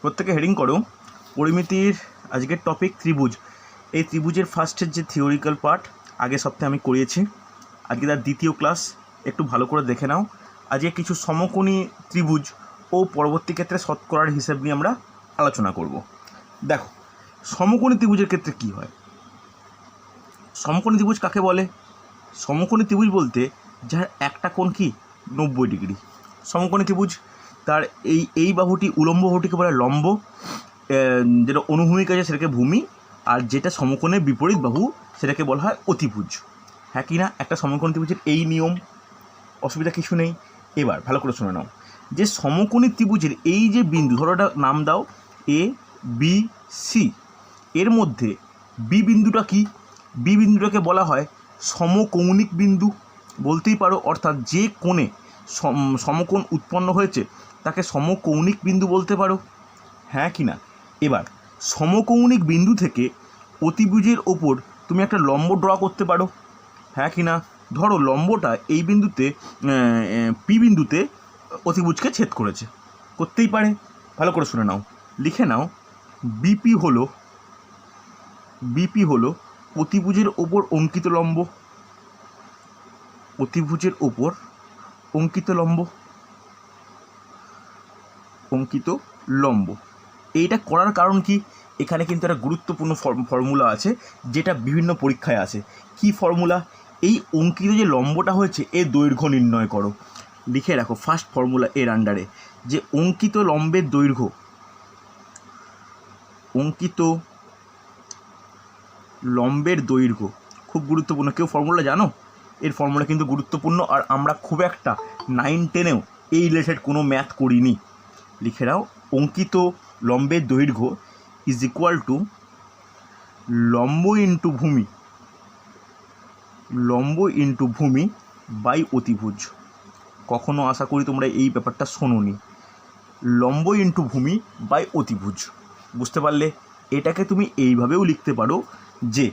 প্রত্যেকে হেডিং করো পরিমিতির আজকের টপিক ত্রিভুজ। এই ত্রিভুজের ফার্স্টের যে থিওরিক্যাল পার্ট আগের সপ্তাহে আমি করিয়েছি, আজকে তার দ্বিতীয় ক্লাস, একটু ভালো করে দেখে নাও। আজকে কিছু সমকোণী ত্রিভুজ ও পরবর্তী ক্ষেত্রে শতকরার হিসাব নিয়ে আমরা আলোচনা করব। দেখো সমকোণী ত্রিভুজের ক্ষেত্রে কি হয়। সমকোণী ত্রিভুজ কাকে বলে? সমকোণী ত্রিভুজ বলতে যার একটা কোণ কি 90 ডিগ্রি। সমকোণী ত্রিভুজ তার এই বাহুটি উলম্ব বাহুটিকে বলে লম্ব, যেটা অনুভূমিক আছে সেটাকে ভূমি, আর যেটা সমকোণের বিপরীত বাহু সেটাকে বলা হয় অতিভুজ। হ্যাঁ কি না? একটা সমকোণী ত্রিভুজের এই নিয়ম, অসুবিধা কিছু নেই। এবার ভালো করে শুনে নাও যে সমকোণী ত্রিভুজের এই যে বিন্দু, ধরো এটা নাম দাও এ বি সি, এর মধ্যে বি বিন্দুটা কি? বি বিন্দুটাকে বলা হয় সমকৌণিক বিন্দু বলতেই পারো, অর্থাৎ যে কোণে সমকোণ উৎপন্ন হয়েছে তাকে সমকৌণিক বিন্দু বলতে পারো। হ্যাঁ কি না? এবার সমকৌণিক বিন্দু থেকে অতিভুজের ওপর তুমি একটা লম্ব ড্র করতে পারো। হ্যাঁ কি না? ধরো লম্বটা এই বিন্দুতে পি বিন্দুতে অতিভুজকে ছেদ করেছে, করতেই পারে। ভালো করে শুনে নাও, লিখে নাও বিপি হলো অতিভুজের ওপর অঙ্কিত লম্ব। অতিভুজের ওপর অঙ্কিত লম্ব। এইটা করার কারণ কি? এখানে কিন্তু একটা গুরুত্বপূর্ণ ফর্মুলা আছে যেটা বিভিন্ন পরীক্ষায় আসে। কি ফর্মুলা? এই অঙ্কিত যে লম্বটা হয়েছে এর দৈর্ঘ্য নির্ণয় করো। লিখে রাখো ফার্স্ট ফর্মুলা এর আন্ডারে, যে অঙ্কিত লম্বের দৈর্ঘ্য, অঙ্কিত লম্বের দৈর্ঘ্য খুব গুরুত্বপূর্ণ। কেউ ফর্মুলা জানো? এর ফর্মুলা কিন্তু গুরুত্বপূর্ণ, আর আমরা খুব একটা 9-10-এও এই রিলেটেড কোনো ম্যাথ করিনি। লিখে নাও অঙ্কিত লম্বের দৈর্ঘ্য ইজ ইকুয়াল টু লম্ব ইন্টু ভূমি বাই অতিভুজ। কখনো আশা করি তোমরা এই ব্যাপারটা শোনোনি। লম্ব ইন্টু ভূমি বাই অতিভুজ, বুঝতে পারলে? এটাকে তুমি এইভাবেও লিখতে পারো যে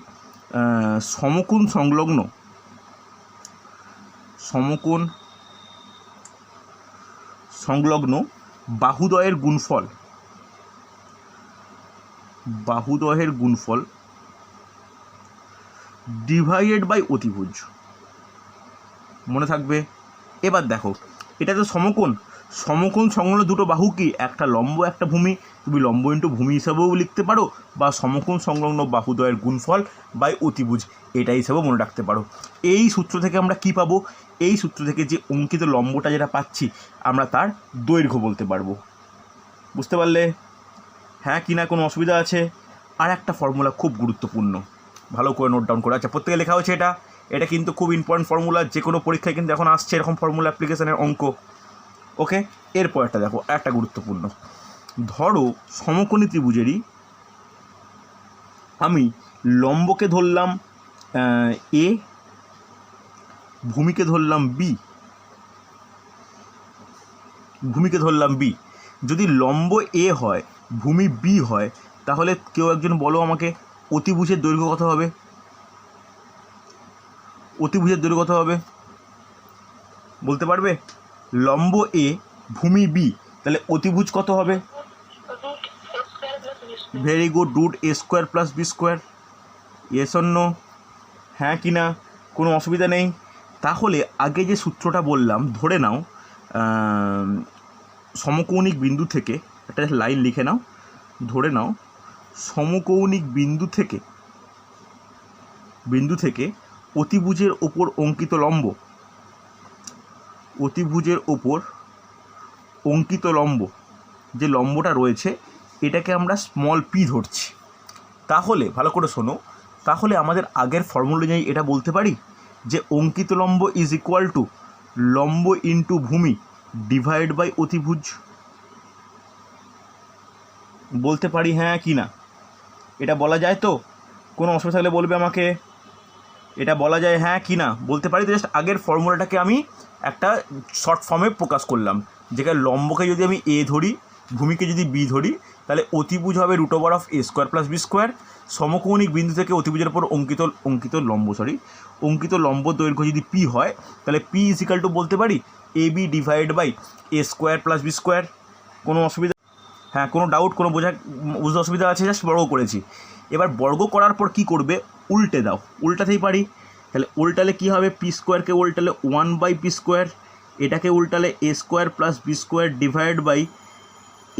সমকোণ সংলগ্ন বাহুদ্বয়ের গুণফল ডিভাইডেড বাই অতিভুজ। মনে থাকবে? এবার দেখো এটা তো সমকোণ সংলগ্ন দুটো বাহু কি? একটা লম্ব একটা ভূমি। তুমি লম্ব ইন্টু ভূমি হিসাবেও লিখতে পারো, বা সমকোণ সংলগ্ন বাহুদ্বয়ের গুণফল বাই অতিভুজ এটা হিসাবেও মনে রাখতে পারো। এই সূত্র থেকে আমরা কি পাবো? এই সূত্র থেকে যে অঙ্কিত লম্বটা যেটা পাচ্ছি আমরা তার দৈর্ঘ্য বলতে পারবো। বুঝতে পারলে? হ্যাঁ কি না? কোনো অসুবিধা আছে? আর একটা ফর্মুলা খুব গুরুত্বপূর্ণ, ভালো করে নোট ডাউন করে। আচ্ছা, প্রত্যেকে লেখা হয়েছে এটা কিন্তু খুব ইম্পর্টেন্ট ফর্মুলা, যে কোনো পরীক্ষায় কিন্তু এখন আসছে এরকম ফর্মুলা অ্যাপ্লিকেশনের অঙ্ক। ওকে, এরপর একটা দেখো, একটা গুরুত্বপূর্ণ। ধরো সমকোণী ত্রিভুজেরই আমি লম্বকে ধরলাম এ, ভূমিকে ধরলাম বি। যদি লম্ব এ হয় ভূমি বি হয়, তাহলে কেউ একজন বলো আমাকে অতিভুজের দৈর্ঘ্য কত হবে? বলতে পারবে? লম্ব এ ভূমি বি, তাহলে অতিভুজ কত হবে? Very good, root A square plus B square. Yes or no? হ্যাঁ কি না? কোনো অসুবিধা নেই। তাহলে আগে যে সূত্রটা বললাম, ধরে নাও সমকৌণিক বিন্দু থেকে একটা লাইন লিখে নাও। ধরে নাও সমকৌণিক বিন্দু থেকে অতিভুজের ওপর অঙ্কিত লম্ব, যে লম্বটা রয়েছে এটাকে আমরা স্মল পি ধরছি। তাহলে ভালো করে শোনো, তাহলে আমাদের আগের ফর্মুলা অনুযায়ী এটা বলতে পারি যে অঙ্কিত লম্ব ইজ ইকুয়াল টু লম্ব ইন্টু ভূমি ডিভাইড বাই অতিভুজ। বলতে পারি হ্যাঁ কি না? এটা বলা যায় তো? কোনো অসুবিধা থাকলে বলবে আমাকে। এটা বলা যায় হ্যাঁ কি না? বলতে পারি। তো জাস্ট আগের ফর্মুলাটাকে আমি একটা শর্ট ফর্মে প্রকাশ করলাম, যেখানে লম্বকে যদি আমি এ ধরি, ভূমিকে যদি বি ধরি, তাহলে অতিভুজ হবে √(a² + b²। সমকৌণিক বিন্দু থেকে অতিভুজের উপর অঙ্কিত লম্ব দৈর্ঘ্য যদি পি হয়, তাহলে পি ইজ ইকুয়াল টু বলতে পারি A B divide by a² + b²। কোনো অসুবিধা? হ্যাঁ, কোনো ডাউট, কোনো বুঝতে অসুবিধা আছে? জাস্ট বর্গ করেছি। এবার বর্গ করার পর কি করবে, উল্টে দাও, উল্টাতেই পারি। তাহলে উল্টালে কি হবে, পি স্কোয়ারকে উল্টালে 1/p স্কোয়ার, এটাকে উল্টালে a square plus B square divide by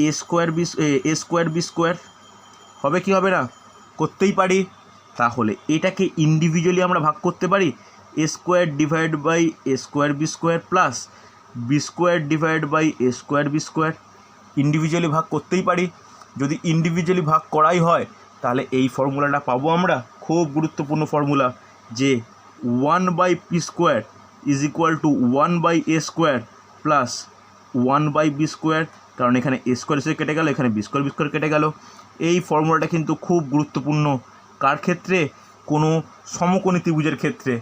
a square B square হবে কি হবে না, করতেই পারি। তাহলে এটাকে ইন্ডিভিজুয়ালি আমরা ভাগ করতে পারি, a square divide by a square B square plus B square divide by a square B square. Individually ভাগ করতেই পারি। যদি ইন্ডিভিজুয়ালি ভাগ করাই হয় তাহলে এই ফর্মুলাটা পাবো আমরা, খুব গুরুত্বপূর্ণ ফর্মুলা, যে 1/p square is equal two 1/a square plus 1/b square, কারণ এখানে a স্কোয়ার এসে কেটে গেল, এখানে বি স্কোয়ার কেটে গেল। এই ফর্মুলাটা কিন্তু খুব গুরুত্বপূর্ণ। কার ক্ষেত্রে, কোনো সমকোণী ত্রিভুজের ক্ষেত্রে।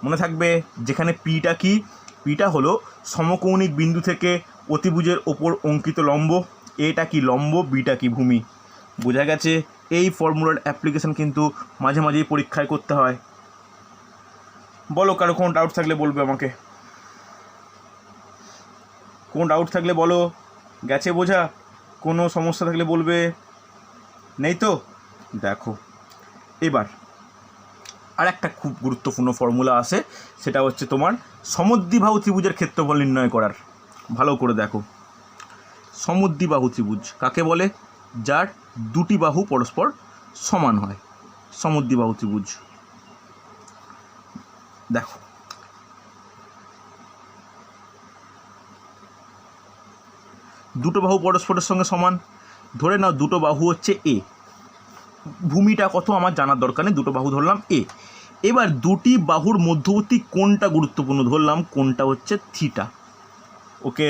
মনে থাকবে যেখানে পিটা কি, পিটা হলো সমকৌণিক বিন্দু থেকে অতিভুজের ওপর অঙ্কিত লম্ব, এটা কি লম্ব, বিটা কি ভূমি। বোঝা গেছে? এই ফর্মুলার অ্যাপ্লিকেশন কিন্তু মাঝে মাঝেই পরীক্ষায় করতে হয়। বলো, কারো কোনো ডাউট থাকলে বলবে আমাকে, কোনো ডাউট থাকলে বলো, গেছে বোঝা? কোনো সমস্যা থাকলে বলবে, নেই তো? দেখো এবার আর একটা খুব গুরুত্বপূর্ণ ফর্মুলা আছে, সেটা হচ্ছে তোমার সমদ্বিবাহু ত্রিভুজের ক্ষেত্রফল নির্ণয় করার। ভালো করে দেখো, সমদ্বিবাহু ত্রিভুজ কাকে বলে, যার দুটি বাহু পরস্পর সমান হয়, সমদ্বিবাহু ত্রিভুজ। দেখো দুটো বাহু পরস্পরের সঙ্গে সমান, ধরে নাও দুটো বাহু হচ্ছে এ, ভূমিটা কত আমার জানার দরকার নেই, দুটো বাহু ধরলাম এ। এবার দুটি বাহুর মধ্যবর্তী কোণটা গুরুত্বপূর্ণ, ধরলাম কোণটা হচ্ছে থিটা। ওকে,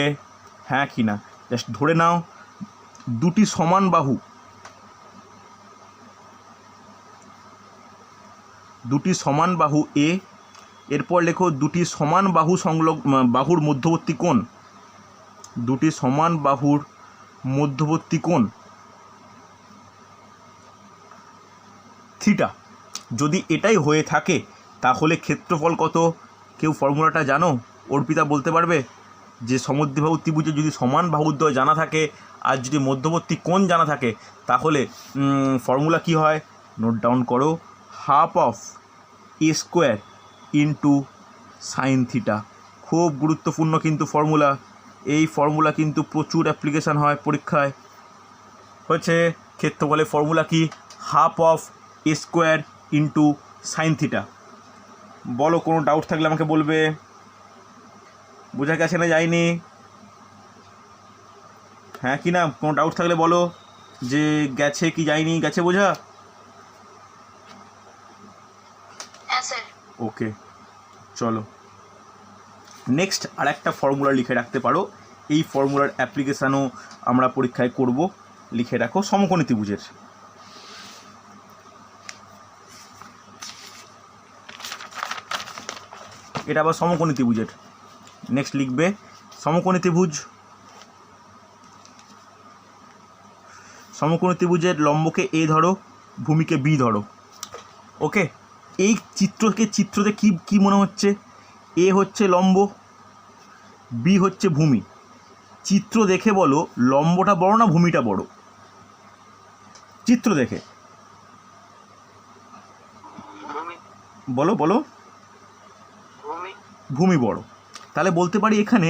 হ্যাঁ কি না, জাস্ট ধরে নাও দুটি সমান বাহু, দুটি সমান বাহু এ, এরপর লেখো দুটি সমান বাহু বাহুর মধ্যবর্তী কোণ, দুটি সমান বাহুর মধ্যবর্তী কোণ থিটা। যদি এটাই হয়ে থাকে তাহলে ক্ষেত্রফল কত? কেউ ফর্মুলাটা জানো? অর্পিতা বলতে পারবে? যে সমদ্বিবাহু ত্রিভুজে যদি সমান বাহুদ্বয় জানা থাকে আর যদি মধ্যবর্তী কোণ জানা থাকে তাহলে ফর্মুলা কি হয়? নোট ডাউন করো, half of A square into sine theta. খুব গুরুত্বপূর্ণ কিন্তু ফর্মুলা, এই ফর্মুলা কিন্তু প্রচুর অ্যাপ্লিকেশান হয় পরীক্ষায়। হচ্ছে ক্ষেত্রফলের ফর্মুলা কি? Half of A square into sine theta. বলো, কোনো ডাউট থাকলে আমাকে বলবে। বোঝা গেছে না যায়নি? হ্যাঁ কি না, কোনো ডাউট থাকলে বলো যে গেছে কি যায়নি, গেছে বোঝা? ওকে, চলো নেক্সট আর একটা ফর্মুলা লিখে রাখতে পারো, এই ফর্মুলার অ্যাপ্লিকেশানও আমরা পরীক্ষায় করব। লিখে রাখো সমকোণী ত্রিভুজের। এটা আবার সমকোণী ত্রিভুজের। নেক্সট লিখবে সমকোণী ত্রিভুজ, সমকোণী ত্রিভুজের লম্বকে এ ধরো, ভূমিকে বি ধরো। ওকে, এই চিত্রতে কি মনে হচ্ছে? এ হচ্ছে লম্ব, বি হচ্ছে ভূমি। চিত্র দেখে বলো লম্বটা বড় না ভূমিটা বড়? চিত্র দেখে বলো বলো, ভূমি বড়। তাহলে বলতে পারি এখানে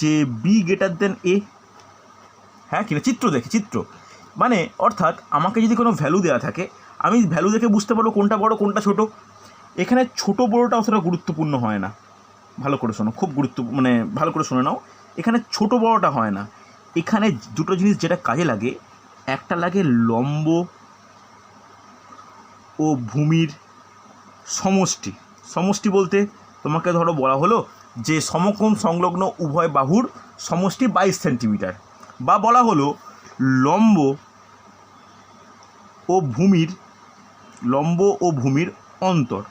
যে বি গ্রেটার দেন এ। হ্যাঁ কিনা, চিত্র দেখে, চিত্র মানে অর্থাৎ আমাকে যদি কোনো ভ্যালু দেওয়া থাকে আমি ভ্যালু দেখে বুঝতে পারবো কোনটা বড় কোনটা ছোট। এখানে ছোট বড়টা অতটা গুরুত্বপূর্ণ হয় না। ভালো করে শোনো, খুব ভালো করে শুনে নাও, এখানে ছোট বড়টা হয় না। এখানে দুটো জিনিস যেটা কাজে লাগে, একটা লাগে লম্ব ও ভূমির সমষ্টি। সমষ্টি বলতে তোমাকে ধরো বলা হলো যে সমকোণ সংলগ্ন উভয় বাহুর সমষ্টি 22 সেন্টিমিটার, বা বলা হলো লম্ব ও ভূমির অন্তর।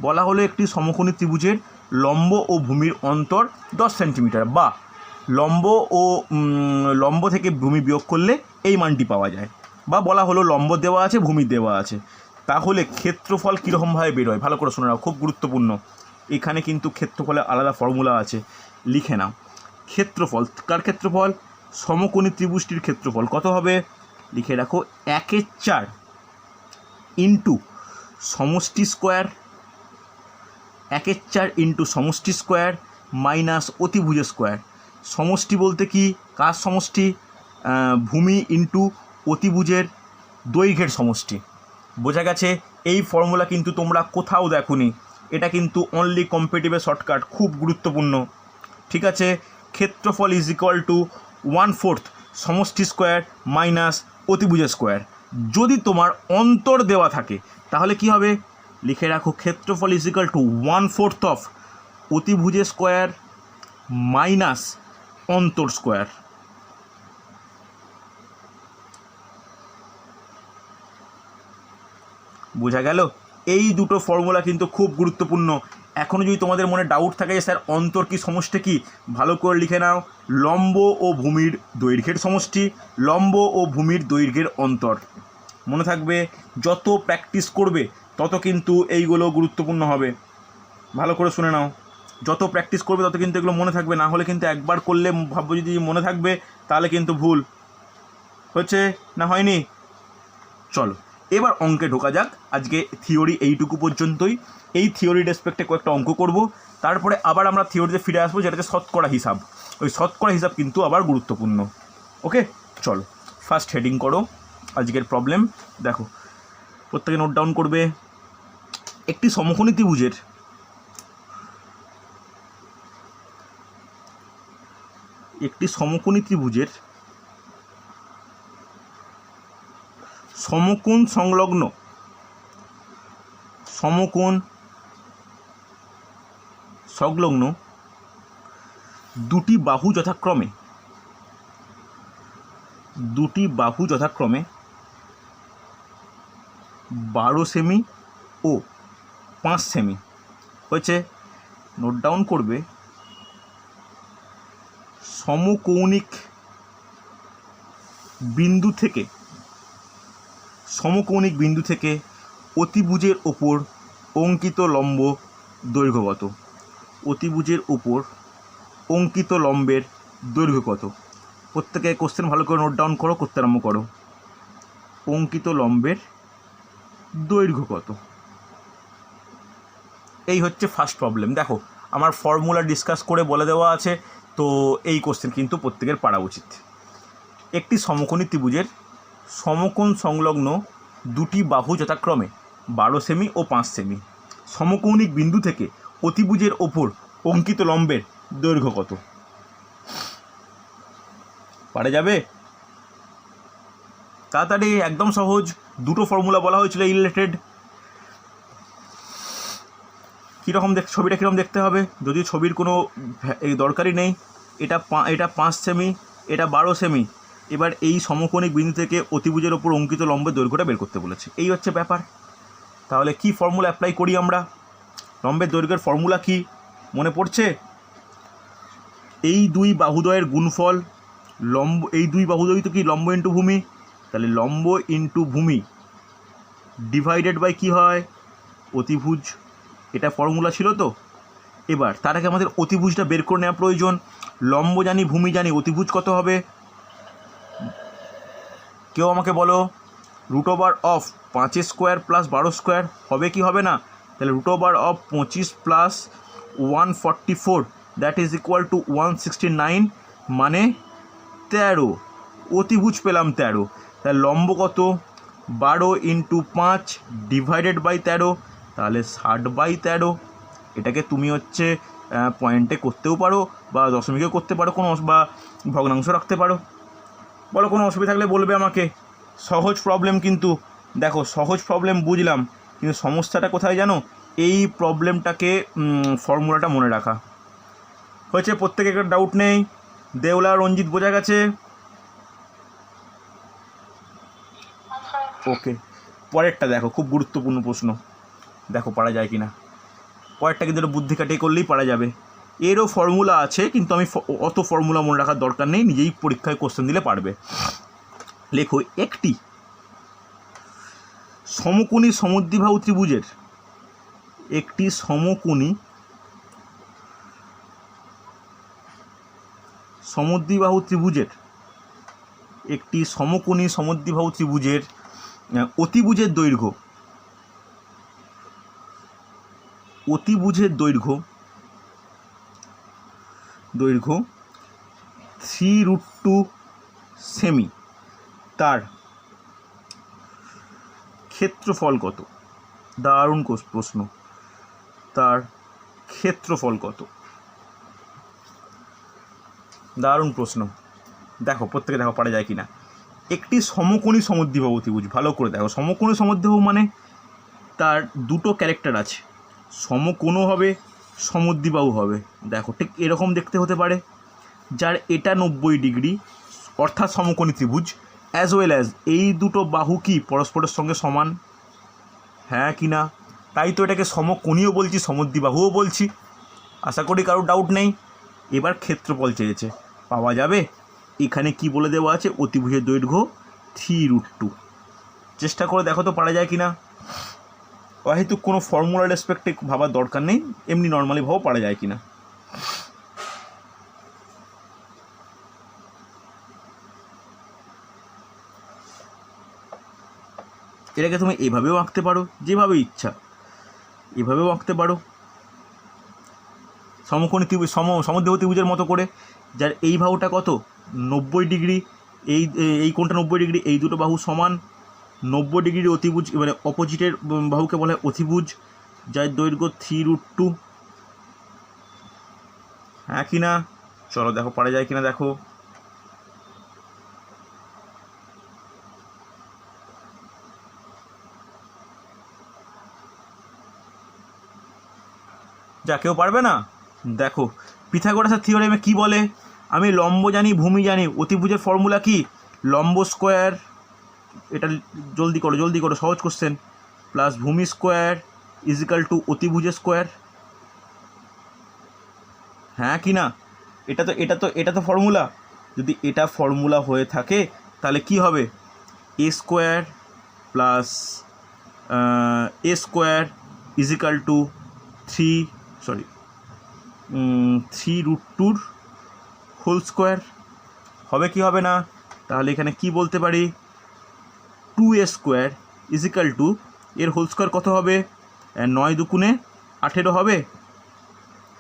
বলা হলো একটি সমকোণী ত্রিভুজের লম্ব ও ভূমির অন্তর 10 সেন্টিমিটার, বা লম্ব থেকে ভূমি বিয়োগ করলে এই মানটি পাওয়া যায়। বা বলা হলো লম্ব দেওয়া আছে, ভূমি দেওয়া আছে, তাহলে ক্ষেত্রফল কীরকমভাবে বেরোয় ভালো করে শুনে নাও, খুব গুরুত্বপূর্ণ। এখানে কিন্তু ক্ষেত্রফলের আলাদা ফর্মুলা আছে, লিখে নাও। ক্ষেত্রফল, কার ক্ষেত্রফল? সমকোণী ত্রিভুজটির ক্ষেত্রফল কত হবে? লিখে রাখো 1/4 ইন্টু সমষ্টি স্কোয়ার, 1/4 ইন্টু সমষ্টি স্কোয়ার মাইনাস অতিভুজ স্কোয়ার। সমষ্টি বলতে কি, কার সমষ্টি? ভূমি ইন্টু অতিভুজের দৈর্ঘ্যের সমষ্টি। বোঝা গেছে? এই ফর্মুলা কিন্তু তোমরা কোথাও দেখোনি, এটা কিন্তু অনলি কম্পিটিটিভে শর্টকাট, খুব গুরুত্বপূর্ণ। ঠিক আছে, ক্ষেত্রফল ইজ ইকুয়াল টু 1/4 সমষ্টি স্কোয়ার মাইনাস অতিভুজ স্কোয়ার। যদি তোমার অন্তর দেওয়া থাকে তাহলে কি হবে? লিখে রাখো ক্ষেত্রফল ইজ ইকুয়াল টু 1/4 অফ অতিভুজ স্কোয়ার মাইনাস অন্তর স্কোয়ার। বোঝা গেল? এই দুটো ফর্মুলা কিন্তু খুব গুরুত্বপূর্ণ। এখনও যদি তোমাদের মনে ডাউট থাকে যে স্যার অন্তর কি সমষ্টি কি, ভালো করে লিখে নাও, লম্ব ও ভূমির দৈর্ঘ্যের সমষ্টি, লম্ব ও ভূমির দৈর্ঘ্যের অন্তর। মনে থাকবে, যত প্র্যাকটিস করবে তত কিন্তু এইগুলো গুরুত্বপূর্ণ হবে। ভালো করে শুনে নাও, যত প্র্যাকটিস করবে তত কিন্তু এগুলো মনে থাকবে, না হলে কিন্তু একবার করলে ভাববো যদি মনে থাকবে তাহলে কিন্তু ভুল হচ্ছে, না হয়নি? চলো এবার অঙ্কে ঢোকা যাক। আজকে থিওরি এইটুকু পর্যন্তই। এই থিওরি রেসপেক্টে কয়েকটা অঙ্ক করব, তারপরে আবার আমরা থিওরিতে ফিরে আসবো, যেটা হচ্ছে শতকরা হিসাব। ওই শতকরা হিসাব কিন্তু আবার গুরুত্বপূর্ণ। ওকে, চলো ফার্স্ট হেডিং করো আজকের প্রবলেম। দেখো, প্রত্যেকে নোট ডাউন করবে। একটি সমকোণী ত্রিভুজের সমকোণ সংলগ্ন দুটি বাহু যথাক্রমে 12 সেমি ও 5 সেমি হয়েছে। নোট ডাউন করবে। সমকৌণিক বিন্দু থেকে অতিভুজের ওপর অঙ্কিত লম্ব দৈর্ঘ্য কত? অতিভুজের ওপর অঙ্কিত লম্বের দৈর্ঘ্য কত? প্রত্যেকে কোশ্চেন ভালো করে নোট ডাউন করো, করতে আরম্ভ করো। অঙ্কিত লম্বের দৈর্ঘ্য কত? এই হচ্ছে ফার্স্ট প্রবলেম। দেখো, আমার ফর্মুলা ডিসকাস করে বলে দেওয়া আছে, তো এই কোশ্চেন কিন্তু প্রত্যেকের পারা উচিত। একটি সমকোণী ত্রিভুজের সমকোণ সংলগ্ন দুটি বাহু যথাক্রমে 12 সেমি ও 5 সেমি। সমকৌণিক বিন্দু থেকে অতিভুজের ওপর অঙ্কিত লম্বের দৈর্ঘ্য কত? পারা যাবে? তাড়াতাড়ি, একদম সহজ। দুটো ফর্মুলা বলা হয়েছিল এই রিলেটেড। কীরকম ছবিটা কীরকম দেখতে হবে? যদি ছবির কোনো দরকারই নেই, এটা 5 সেমি, এটা 12 সেমি। এবার এই সমকোণিক বিন্দু থেকে অতিভুজের ওপর অঙ্কিত লম্বের দৈর্ঘ্যটা বের করতে বলেছে, এই হচ্ছে ব্যাপার। তাহলে কি ফর্মুলা অ্যাপ্লাই করি আমরা? লম্বের দৈর্ঘ্যের ফর্মুলা কি মনে পড়ছে? এই দুই বাহুদ্বয়ের গুণফল, এই দুই বাহুদ্বয় তো কি লম্ব ইন্টু ভূমি, তাহলে লম্ব ইন্টু ভূমি ডিভাইডেড বাই কী হয়? অতিভুজ। এটা ফর্মুলা ছিল তো। এবার তার আগে আমাদের অতিভুজটা বের করে নেওয়া প্রয়োজন। লম্ব জানি, ভূমি জানি, অতিভুজ কত হবে? কেউ আমাকে বলো। √5 স্কোয়ার প্লাস 12 স্কোয়ার হবে কি হবে না? তাহলে √5 25 plus 144 that is equal two 169, মানে 13। অতিভুজ পেলাম 13। তাহলে লম্ব কত? 12 ইন্টু 5 ডিভাইডেড বাই 13, তাহলে 60/13। এটাকে তুমি হচ্ছে পয়েন্টে করতেও পারো বা দশমিকেও করতে পারো, বা ভগ্নাংশ রাখতে পারো। বলো, কোনো অসুবিধা থাকলে বলবে আমাকে। সহজ প্রবলেম কিন্তু। দেখো, সহজ প্রবলেম বুঝলাম, কিন্তু সমস্যাটা কোথায় জানো? এই প্রবলেমটাকে ফর্মুলাটা মনে রাখা হয়েছে। প্রত্যেকের ডাউট নেই? দেওলা, রঞ্জিত বোঝা গেছে? ওকে, পরেরটা দেখো, খুব গুরুত্বপূর্ণ প্রশ্ন। দেখো পারা যায় কি না। পরেরটা কিন্তু একটু বুদ্ধি কাটিয়ে করলেই পারা যাবে। এরও ফর্মুলা আছে, কিন্তু আমি অত ফর্মুলা মনে রাখার দরকার নেই, নিজেই পরীক্ষায় কোশ্চেন দিলে পারবে। লেখো, একটি সমকোণী সমদ্বিবাহু ত্রিভুজের একটি সমকোণী সমদ্বিবাহু ত্রিভুজের অতিভুজের দৈর্ঘ্য দৈর্ঘ্য 3√2 সেমি, তার ক্ষেত্রফল কত? দারুণ প্রশ্ন। তার ক্ষেত্রফল কত? দারুণ প্রশ্ন। দেখো প্রত্যেকে দেখো পারা যায় কি না। একটি সমকোণী সমদ্বিবাহু ত্রিভুজ, ভালো করে দেখো, সমকোণী সমদ্বিবাহু মানে তার দুটো ক্যারেক্টার আছে, সমকোণও হবে সমদ্বিবাহু হবে। দেখো ঠিক এরকম দেখতে হতে পারে, যার এটা 90 ডিগ্রি অর্থাৎ সমকোণী ত্রিভুজ, অ্যাজ ওয়েল অ্যাজ এই দুটো বাহু কি পরস্পরের সঙ্গে সমান, হ্যাঁ কি না? তাই তো এটাকে সমকোণীও বলছি, সমদ্বিবাহুও বলছি। আশা করি কারোর ডাউট নেই। এবার ক্ষেত্রফল চেয়েছে, পাওয়া যাবে। এখানে কি বলে দেওয়া আছে? অতিভুজের দৈর্ঘ্য 3√2। চেষ্টা করে দেখো তো পারা যায় কি না। হয়তো কোনো ফর্মুলার রেসপেক্টে ভাবার দরকার নেই, এমনি নর্মালি ভাবো পারা যায় কি না। এটাকে তুমি এভাবেও আঁকতে পারো, যেভাবে ইচ্ছা এভাবেও আঁকতে পারো, সমকোণী ত্রিভুজ সমদ্বিবাহু ত্রিভুজের মতো করে, যার এই বাহুটা কত 90 ডিগ্রি, এই কোণটা 90 ডিগ্রি, এই দুটো বাহু সমান 90 ডিগ্রির অতিভুজ, মানে অপোজিটের বাহুকে বলা হয় অতিভুজ, যার দৈর্ঘ্য 3√2, হ্যাঁ কি না? চলো দেখো পারা যায় কিনা। দেখো যা, কেউ পারবে না? দেখো পিথাগোরাসের থিওরেমে কি বলে? আমি লম্ব জানি, ভূমি জানি, অতিভুজের ফর্মুলা কি? লম্ব স্কোয়ার, এটা জলদি করো সহজ কোশ্চেন, প্লাস ভূমি স্কোয়ার ইজিক্যাল টু অতিভুজের স্কোয়ার, হ্যাঁ কি না? এটা তো ফর্মুলা। যদি এটা ফর্মুলা হয়ে থাকে তাহলে কি হবে? A square plus a square equal to 3√2 whole square হবে কি হবে না? তাহলে এখানে কি বলতে পারি? 2a স্কোয়ার ইজিক্যাল টু এর হোল স্কোয়ার কত হবে? 9 দুগুণে 18 হবে,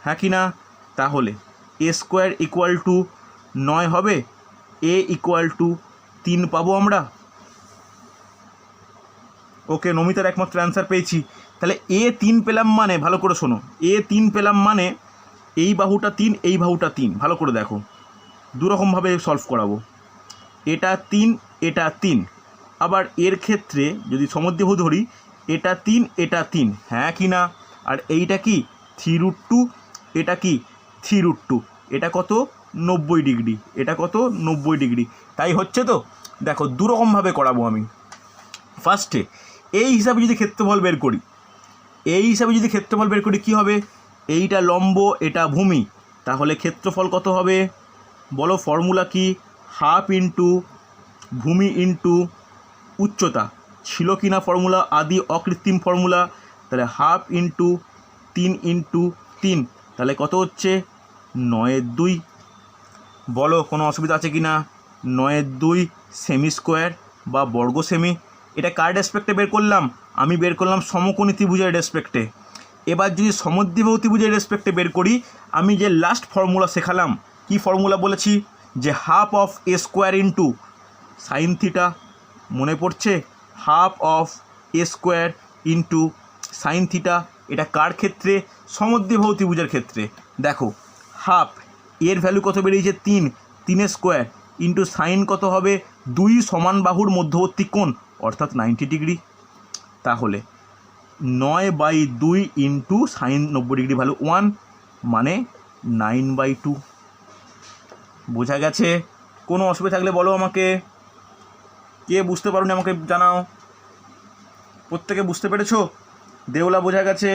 হ্যাঁ কি না? তাহলে এ স্কোয়ার ইকুয়াল টু 9 হবে, এ ইকুয়াল টু 3 পাবো আমরা। ওকে, নমিতার একমাত্র অ্যান্সার পেয়েছি। তাহলে এ 3 পেলাম মানে, ভালো করে শোনো, এ 3 পেলাম মানে এই বাহুটা 3, এই বাহুটা 3, ভালো করে দেখো, দুরকমভাবে সলভ করাবো। এটা 3, এটা 3, আবার এর ক্ষেত্রে যদি সমদ্বিবাহু ধরি, এটা 3, এটা 3, হ্যাঁ কি না? আর এইটা কি 3√2, এটা কি 3√2, এটা কত 90 ডিগ্রি, এটা কত 90 ডিগ্রি, তাই হচ্ছে তো। দেখো দুরকমভাবে করাবো আমি। ফার্স্টে এই হিসাবে যদি ক্ষেত্রফল বের করি, কী হবে? এইটা লম্ব, এটা ভূমি, তাহলে ক্ষেত্রফল কত হবে বলো? ফর্মুলা কি? হাফ ইন্টু ভূমি ইন্টু উচ্চতা। ছিল কি না ফর্মুলা? আদি অকৃত্রিম ফর্মুলা। তাহলে হাফ ইন্টু 3 তাহলে কত হচ্ছে? 9/2। বলো কোনো অসুবিধা আছে কি না? 9/2 সেমি স্কোয়ার বা বর্গ সেমি। এটা কার রেসপেক্টে বের করলাম? আমি বের করলাম সমকোণী ত্রিভুজের রেসপেক্টে। এবার যদি সমদ্বিবাহু ত্রিভুজের রেসপেক্টে বের করি, আমি যে লাস্ট ফর্মুলা শেখালাম, কি ফর্মুলা বলেছি? যে half of A square into sine theta, মনে পড়ছে? Half of A square into sine theta. এটা কার ক্ষেত্রে? সমদ্বিবাহু ত্রিভুজের ক্ষেত্রে। দেখো হাফ, এর ভ্যালু কত বেরিয়েছে? 3 স্কোয়ার ইন্টু সাইন কত হবে? 2 সমান বাহুর মধ্যবর্তী কোণ অর্থাৎ 90 ডিগ্রি। তাহলে 9/2 ইন্টু সাইন 90 ডিগ্রি ভ্যালু 1, মানে 9/2। বোঝা গেছে? কোনো অসুবিধা থাকলে বলো আমাকে। কে বুঝতে পারোনি আমাকে জানাও। প্রত্যেকে বুঝতে পেরেছো? দেওলা বোঝা গেছে?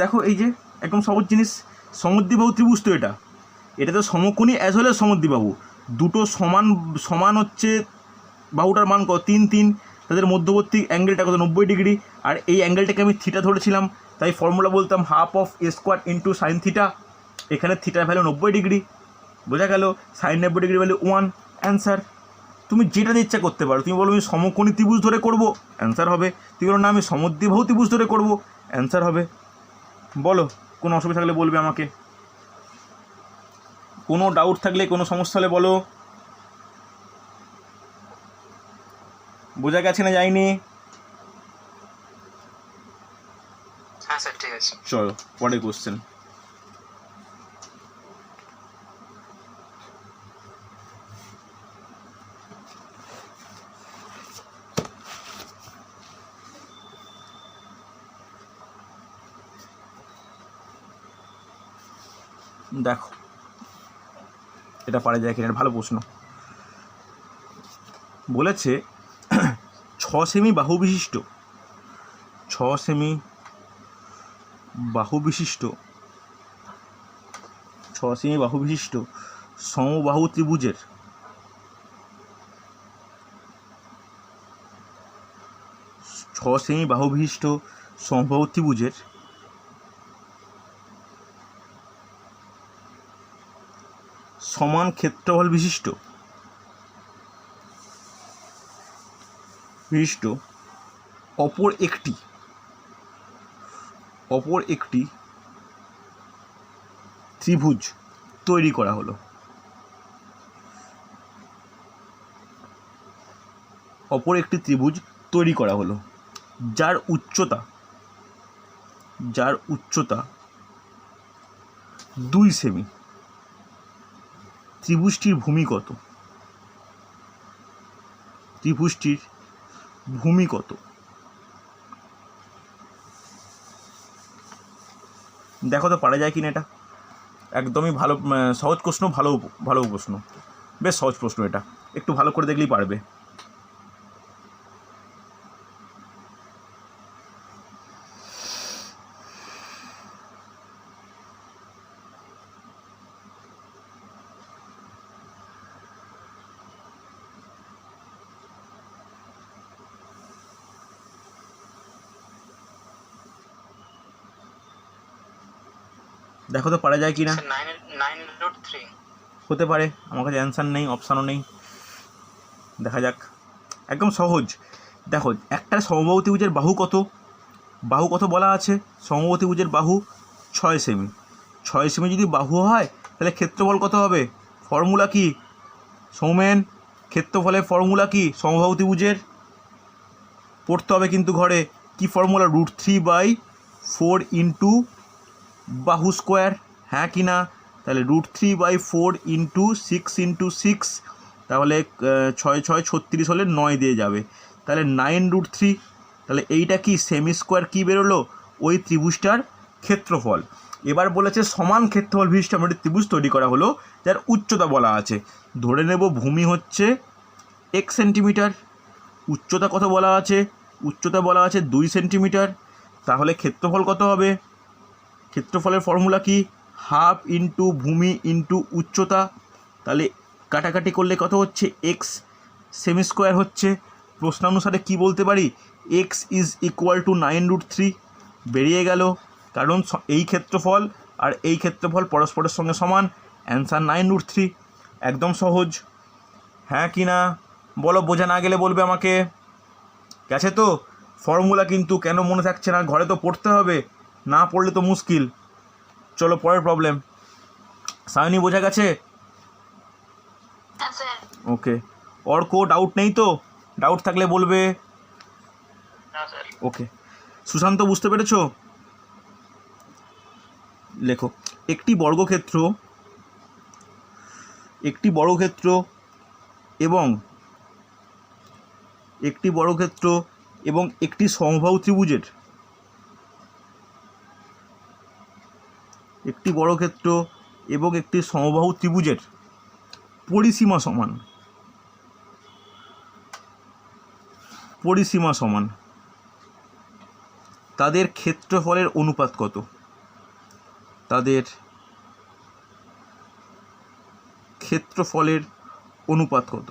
দেখো এই যে একদম সহজ জিনিস, সমদ্বিবাহু ত্রিভুজ তো এটা তো সমকোণী অ্যাজ ওয়েল এজ সমদ্বিবাহু, দুটো সমান হচ্ছে বাহুটার মান কত? 3, তাদের মধ্যবর্তী অ্যাঙ্গেলটা কত? 90 ডিগ্রি। আর এই অ্যাঙ্গেলটাকে আমি থিটা ধরেছিলাম, তাই ফর্মুলা বলতাম half of A square into sine theta. এখানে থিটার ভ্যালু 90°, বোঝা গেল। সাইন 90° ভ্যালু 1, অ্যান্সার। তুমি যেটা ইচ্ছা করতে পারো, তুমি বলো আমি সমকোণী ত্রিভুজ ধরে করব, অ্যান্সার হবে। তুমি বলো না আমি সমদ্বিবাহু ত্রিভুজ ধরে করব, অ্যান্সার হবে। বলো, কোনো অসুবিধা থাকলে বলবে আমাকে, কোনো ডাউট থাকলে, কোনো সমস্যা হলে বলো। বোঝা গেছে না যায়নি? হ্যাঁ স্যার, ঠিক আছে। চলো পরের কোশ্চেন। দেখো এটা পারা যায় কিনা, ভালো প্রশ্ন। বলেছে 6 সেমি বাহু বিশিষ্ট, 6 সেমি বাহু বিশিষ্ট, 6 সেমি বাহু বিশিষ্ট সমবাহু ত্রিভুজের সেমি বাহু বিশিষ্ট সমবাহু ত্রিভুজের সমান ক্ষেত্রফল বিশিষ্ট অপর একটি ত্রিভুজ তৈরি করা হলো। যার উচ্চতা 2 সেমি। ত্রিভুজটির ভূমি কত? দেখো তো পারা যায় কিনা এটা। একদমই ভালো, সহজ প্রশ্ন, ভালো প্রশ্ন, বেশ সহজ প্রশ্ন। এটা একটু ভালো করে দেখলেই পারবে। দেখো তো পারা যায় কিনা। 9√3 হতে পারে, আমার কাছে অ্যান্সার নেই, অপশানও নেই। দেখা যাক, একদম সহজ। দেখো একটা সমবাহু ত্রিভুজের বাহু কত বলা আছে? সমবাহু ত্রিভুজের বাহু 6 সেমি। 6 সেমি যদি বাহু হয় তাহলে ক্ষেত্রফল কত হবে? ফর্মুলা কি সৌমেন? ক্ষেত্রফলের ফর্মুলা কি সমবাহু ত্রিভুজের? পড়তে হবে কিন্তু ঘরে। কি ফর্মুলা? √3/4 ইন্টু বাহু স্কোয়ার, হ্যাঁ কি না? তাহলে √3/4 ইন্টু 6 ইন্টু 6, তাহলে 6 6 36 হলে 9 দিয়ে যাবে, তাহলে 9√3। তাহলে এইটা কি সেমি স্কোয়ার কী বেরোলো? ওই ত্রিভুজটার ক্ষেত্রফল। এবার বলেছে সমান ক্ষেত্রফল বিশিষ্ট আমরা একটি ত্রিভুজ তৈরি করা হলো, যার উচ্চতা বলা আছে। ধরে নেব ভূমি হচ্ছে 1 সেন্টিমিটার, উচ্চতা কত বলা আছে? উচ্চতা বলা আছে 2 সেন্টিমিটার। তাহলে ক্ষেত্রফল কত হবে? ক্ষেত্রফলের ফর্মুলা কি? হাফ ইন্টু ভূমি ইন্টু উচ্চতা। তাহলে কাটাকাটি করলে কত হচ্ছে? এক্স সেমি স্কোয়ার হচ্ছে। প্রশ্নানুসারে কি বলতে পারি? এক্স ইজ ইকুয়াল টু 9√3 বেরিয়ে গেল, কারণ এই ক্ষেত্রফল আর এই ক্ষেত্রফল পরস্পরের সঙ্গে সমান। অ্যান্সার 9√3। একদম সহজ, হ্যাঁ কি না? বলো, বোঝা না গেলে বলবে আমাকে। গেছে তো? ফর্মুলা কিন্তু কেন মনে থাকছে না? ঘরে তো পড়তে হবে, না পড়লে তো মুশকিল। চলো পরের প্রবলেম। সায়নী বোঝা গেছে? ওকে। অর্ক ডাউট নেই তো? ডাউট থাকলে বলবে। ওকে। সুশান্ত বুঝতে পেরেছো? লেখো, একটি বর্গক্ষেত্র এবং একটি সমবাহু ত্রিভুজের পরিসীমা সমান। তাদের ক্ষেত্রফলের অনুপাত কত?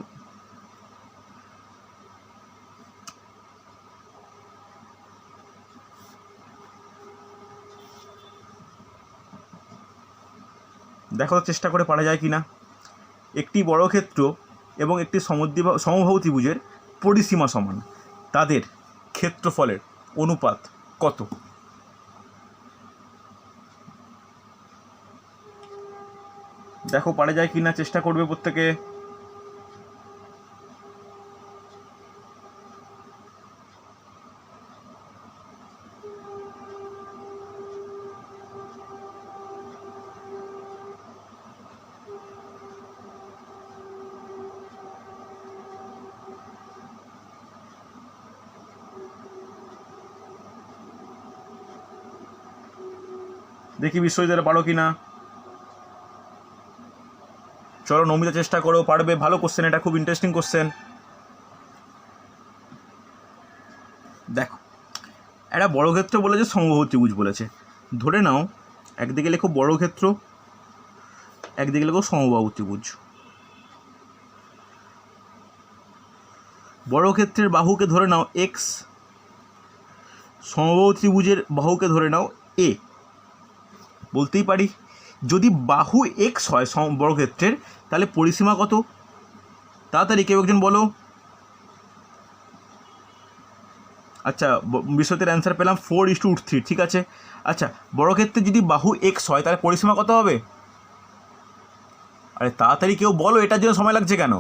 দেখো চেষ্টা করে পারা যায় কি না। একটি বর্গক্ষেত্র এবং একটি সমবাহু ত্রিভুজের পরিসীমা সমান, তাদের ক্ষেত্রফলের অনুপাত কত? দেখো পারা যায় কি না, চেষ্টা করবে প্রত্যেকে। দেখি বিশ্বজিৎ পারো কি না। চলো নমিতা চেষ্টা করো, পারবে। ভালো কোশ্চেন, এটা খুব ইন্টারেস্টিং কোশ্চেন। দেখো একটা বর্গক্ষেত্র বলেছে, সমবাহু ত্রিভুজ বলেছে। ধরে নাও একদিকে লেখো বর্গক্ষেত্র, একদিকে লেখো সমবাহু ত্রিভুজ। বর্গক্ষেত্রের বাহুকে ধরে নাও এক্স, সমবাহু ত্রিভুজের বাহুকে ধরে নাও এ। বলতেই পারি যদি বাহু এক্স হয় বর্গক্ষেত্রের, তাহলে পরিসীমা কত? তাড়াতাড়ি কেউ একজন বলো। আচ্ছা, বিশ্বজিতের অ্যান্সার পেলাম 4:3। ঠিক আছে। আচ্ছা, বর্গক্ষেত্রে যদি বাহু এক্স হয় তাহলে পরিসীমা কত হবে? আরে তাড়াতাড়ি কেউ বলো, এটার জন্য সময় লাগছে কেন?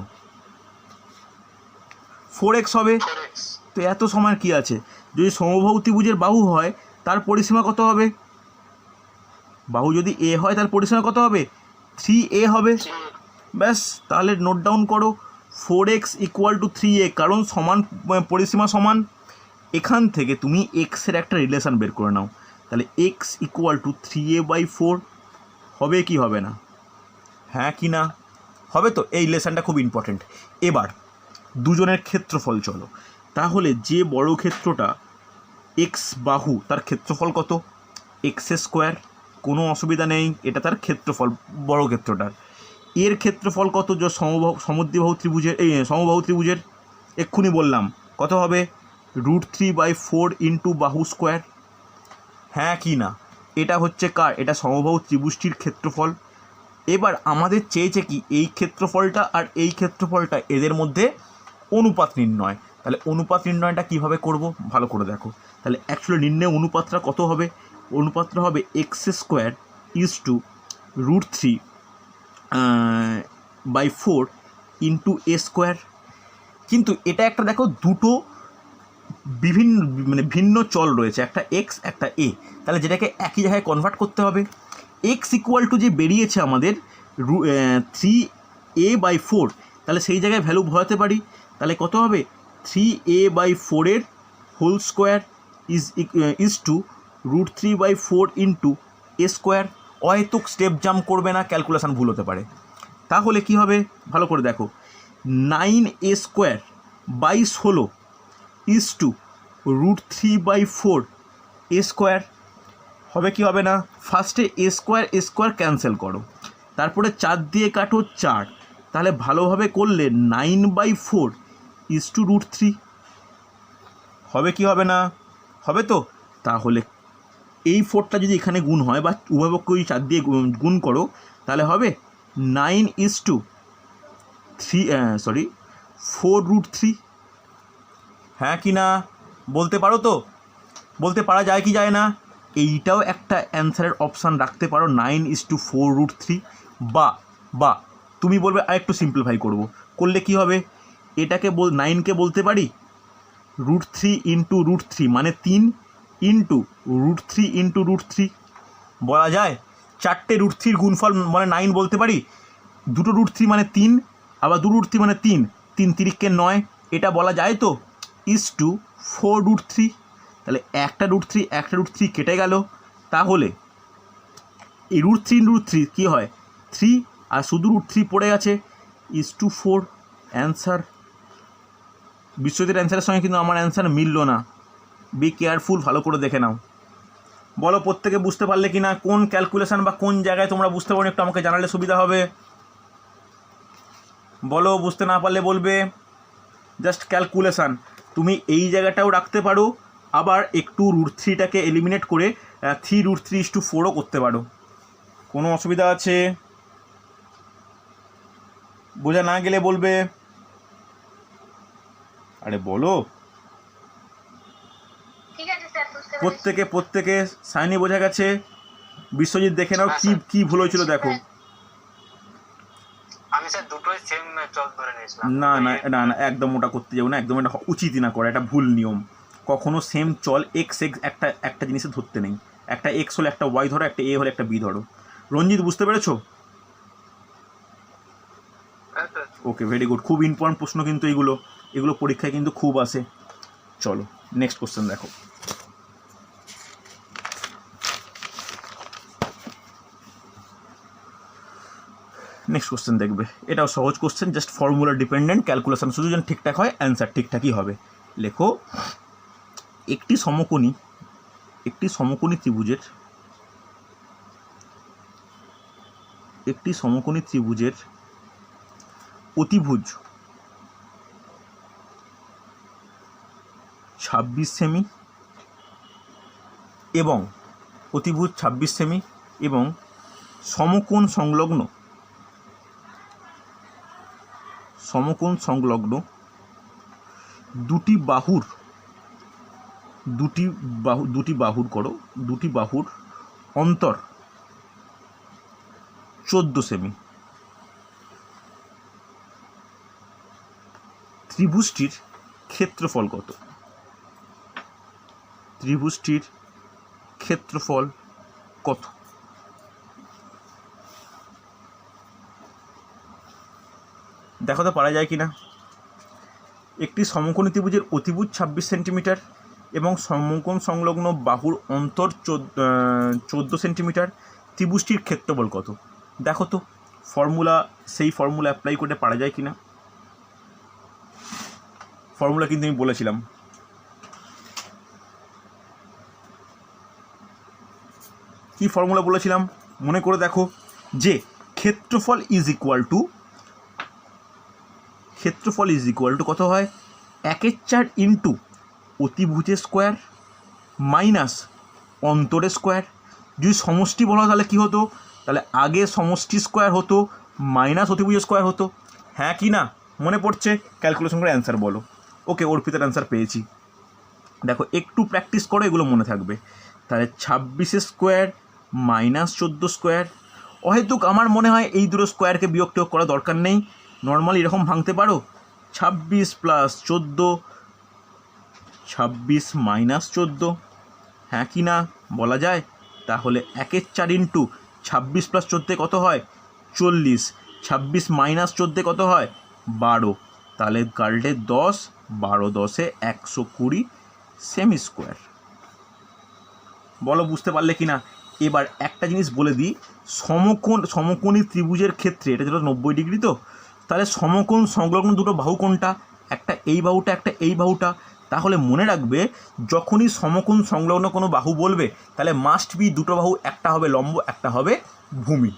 4x হবে। 4x। তো এত সময়ের কি আছে? যদি সমবাহু ত্রিভুজের বাহু হয় তার পরিসীমা কত হবে? বাহু যদি এ হয় তার পরিসীমা কত হবে? 3a হবে। ব্যাস, তাহলে নোট ডাউন করো 4x = 3a, কারণ সমান পরিসীমা সমান। এখান থেকে তুমি এক্সের একটা রিলেশন বের করে নাও, তাহলে x = 3a/4 হবে কি হবে না? হ্যাঁ কি না? হবে তো। এই রিলেশনটা খুব ইম্পর্টেন্ট। এবার দুজনের ক্ষেত্রফল চলো। তাহলে যে বর্গক্ষেত্রটা এক্স বাহু, তার ক্ষেত্রফল কত? x²। কোনো অসুবিধা নেই, এটা তার ক্ষেত্রফল বর্গক্ষেত্রটার। এর ক্ষেত্রফল কত? যে সমদ্বিবাহু ত্রিভুজের, এই সমবাহু ত্রিভুজের এক্ষুনি বললাম কত হবে? √3/4 × বাহু স্কোয়ার। হ্যাঁ কি না? এটা হচ্ছে কার? এটা সমবাহু ত্রিভুজটির ক্ষেত্রফল। এবার আমাদের চেয়েছে কি এই ক্ষেত্রফলটা আর এই ক্ষেত্রফলটা এদের মধ্যে অনুপাত নির্ণয়। তাহলে অনুপাত নির্ণয়টা কীভাবে করব ভালো করে দেখো। তাহলে অ্যাকচুয়ালি নির্ণয় অনুপাতটা কত হবে? অনুপাতটা হবে x² = √3/4 × a²। কিন্তু এটা একটা দেখো, দুটো ভিন্ন চল রয়েছে, একটা x একটা a। তাহলে যেটাকে একই জায়গায় কনভার্ট করতে হবে। x = যে বেরিয়েছে আমাদের 3a/4, তাহলে সেই জায়গায় ভ্যালু ভরাতে পারি। তাহলে কত হবে? 3a/4 এর whole square is two √3/4 × a²। অহেতুক স্টেপ জাম্প করবে না, ক্যালকুলেশন ভুল হতে পারে। তাহলে কি হবে ভালো করে দেখো, 9a² ইজ টু √3/4 a² হবে কি হবে না? ফার্স্টে a² ক্যান্সেল করো, তারপরে 4 দিয়ে কাটো 4, তাহলে ভালোভাবে করলে 9/4 ইজ টু √3 হবে কি হবে না? হবে তো। তাহলে এই 4টা যদি এখানে গুণ হয় বা উভয়পক্ষ যদি 4 দিয়ে গুণ করো, তাহলে হবে 4√3। হ্যাঁ কি না? বলতে পারো তো? বলতে পারা যায় কি যায় না? এইটাও একটা অ্যান্সারের অপশান রাখতে পারো, 9:4√3। বা তুমি বলবে আরেকটু সিম্পলিফাই করব, করলে কি হবে? এটাকে 9কে বলতে পারি √3 × √3 মানে 3 × √3 × √3 বলা যায়। 4টে √3 গুণফল মানে 9 বলতে পারি। দুটো √3 মানে 3, আবার 2 √3 মানে 3, 3 × 9, এটা বলা যায় তো। Is to 4√3। তাহলে একটা √3 কেটে গেল। তাহলে এই √3 × √3 কী হয়? 3, আর শুধু √3 পড়ে আছে, ইজ টু 4। অ্যান্সার। বিশ্বজিতের অ্যান্সারের সঙ্গে কিন্তু আমার অ্যান্সার মিলল না। বি কেয়ারফুল, ভালো করে দেখে নাও। বলো প্রত্যেকে বুঝতে পারলে কি না? কোন ক্যালকুলেশন বা কোন জায়গায় তোমরা বুঝতে পারো একটু আমাকে জানালে সুবিধা হবে। বলো, বুঝতে না পারলে বলবে। জাস্ট ক্যালকুলেশান তুমি এই জায়গাটাও রাখতে পারো, আবার একটু √3টাকে এলিমিনেট করে 3√3 = 4ও করতে পারো। কোনো অসুবিধা আছে? বোঝা না গেলে বলবে, আরে বলো। ঠিক আছে স্যার, বুঝতে পেরেছি। প্রত্যেকে সাইনি বোঝা গেছে। বিশ্বজিৎ দেখে নাও হ্যাঁ, কি স্যার। কি ভুল হয়েছিল দেখো। আমি স্যার দুটোই সেম চল ধরে নিয়েছিলাম। না না না না, একদম ওটা করতে যাবো না, একদম এটা উচিতই না করা, এটা ভুল নিয়ম। কখনো সেম চল এক্স এক্স একটা জিনিসে ধরতে নেই। একটা এক্স হলে একটা ওয়াই ধরো, একটা এ হলে একটা বি ধরো। রঞ্জিত বুঝতে পেরেছো? হ্যাঁ, স্যার। ওকে, ভেরি গুড। খুব ইম্পর্টেন্ট প্রশ্ন কিন্তু এগুলো পরীক্ষায় কিন্তু খুব আসে। চলো নেক্সট কোশ্চেন দেখো। নেক্সট কোশ্চেন দেখবে, এটাও সহজ question, just formula dependent, calculation শুধু যেন ঠিকঠাক হয়, অ্যান্সার ঠিকঠাকই হবে। লেখো, একটি সমকোণী ত্রিভুজের অতিভুজ 26 সেমি এবং অতিভুজ 26 সেমি এবং সমকোণ সংলগ্ন দুটি বাহুর অন্তর 14 সেমি। ত্রিভুজটির ক্ষেত্রফল কত? দেখো তো পারা যায় কি না। একটি সমকোণী ত্রিভুজের অতিভুজ 26 সেন্টিমিটার এবং সমকোণ সংলগ্ন বাহুর অন্তর 14 সেন্টিমিটার। ত্রিভুজটির ক্ষেত্রফল কত? দেখো তো সেই ফর্মুলা অ্যাপ্লাই করে পারা যায় কি না। ফর্মুলা কিন্তু আমি বলেছিলাম। কি ফর্মুলা বলেছিলাম মনে করে দেখো, যে ক্ষেত্রফল ইজ ইকুয়াল টু কত হয়? 1/4 ইন্টু অতিভুজের স্কোয়ার মাইনাস অন্তরের স্কোয়ার। যদি সমষ্টি বলা হয় তাহলে কী হতো? তাহলে আগে সমষ্টি স্কোয়ার হতো মাইনাস অতিভুজের স্কোয়ার হতো। হ্যাঁ কি না মনে পড়ছে? ক্যালকুলেশন করে অ্যান্সার বলো। ওকে, অর্পিতার অ্যান্সার পেয়েছি। দেখো একটু প্র্যাকটিস করো, এগুলো মনে থাকবে। তাহলে 26 স্কোয়ার মাইনাস 14 স্কোয়ার। অহেতুক আমার মনে হয় এই দুটো স্কোয়ারকে বিয়োগ টিয়োগ করা দরকার নেই, নর্মালি এরকম ভাঙতে পারো। 26 প্লাস 14, 26 মাইনাস 14, হ্যাঁ কি না বলা যায়? তাহলে 1/4 ইন্টু 26 প্লাস 14 কত হয়? 40। 26 মাইনাস 14 কত হয়? 12। তাহলে কালটে 10, 12 10 120 সেমি স্কোয়ার। বলো বুঝতে পারলে কি না? এবার একটা জিনিস বলে দিই, সমকোণী ত্রিভুজের ক্ষেত্রে এটা যেটা 90 ডিগ্রি, তো তাহলে সমকোণ সংলগ্ন দুটো বাহু কোনটা? একটা এই বাহুটা, একটা এই বাহুটা। তাহলে মনে রাখবে, যখনই সমকোণ সংলগ্ন কোনো বাহু বলবে তাহলে মাস্ট বি দুটো বাহু, একটা হবে লম্ব, একটা হবে ভূমি।